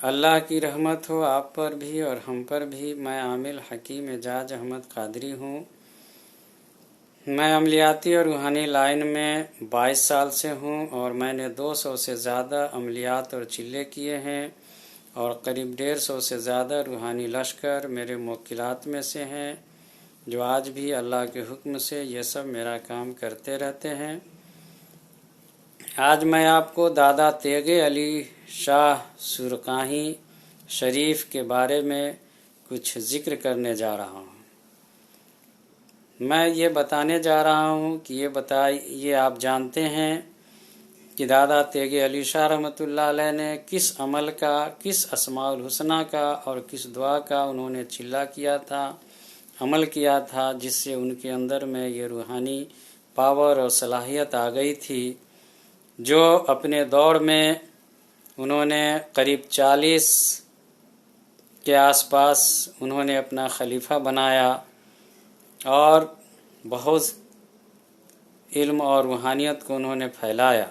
اللہ کی رحمت ہو آپ پر بھی اور ہم پر بھی۔ میں عامل حکیم اعجاز احمد قادری ہوں۔ میں عملیاتی اور روحانی لائن میں 22 سال سے ہوں اور میں نے 200 سے زیادہ عملیات اور چلے کیے ہیں اور قریب 150 سے زیادہ روحانی لشکر میرے موکلات میں سے ہیں جو آج بھی اللہ کے حکم سے یہ سب میرا کام کرتے رہتے ہیں۔ آج میں آپ کو دادا تیغ علی شاہ سرقاہی شریف کے بارے میں کچھ ذکر کرنے جا رہا ہوں۔ میں یہ بتانے جا رہا ہوں کہ یہ آپ جانتے ہیں کہ دادا تیغ علی شاہ رحمۃ اللہ علیہ نے کس عمل کا، کس اسماء الحسنہ کا اور کس دعا کا انہوں نے چلہ کیا تھا، عمل کیا تھا، جس سے ان کے اندر میں یہ روحانی پاور اور صلاحیت آ گئی تھی جو اپنے دور میں انہوں نے قریب 40 کے آس پاس انہوں نے اپنا خلیفہ بنایا اور بہت علم اور روحانیت کو انہوں نے پھیلایا۔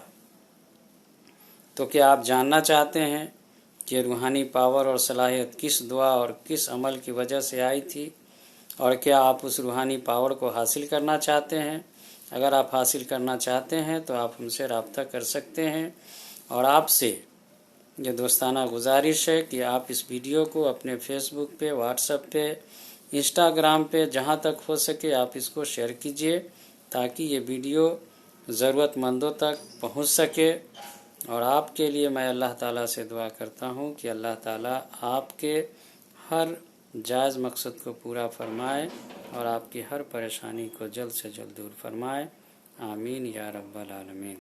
تو کیا آپ جاننا چاہتے ہیں کہ روحانی پاور اور صلاحیت کس دعا اور کس عمل کی وجہ سے آئی تھی، اور کیا آپ اس روحانی پاور کو حاصل کرنا چاہتے ہیں؟ اگر آپ حاصل کرنا چاہتے ہیں تو آپ ہم سے رابطہ کر سکتے ہیں، اور آپ سے یہ دوستانہ گزارش ہے کہ آپ اس ویڈیو کو اپنے فیس بک پہ، واٹس ایپ پہ، انسٹاگرام پہ جہاں تک ہو سکے آپ اس کو شیئر کیجئے تاکہ یہ ویڈیو ضرورت مندوں تک پہنچ سکے۔ اور آپ کے لیے میں اللہ تعالیٰ سے دعا کرتا ہوں کہ اللہ تعالیٰ آپ کے ہر جائز مقصد کو پورا فرمائے اور آپ کی ہر پریشانی کو جلد سے جلد دور فرمائے۔ آمین یا رب العالمین۔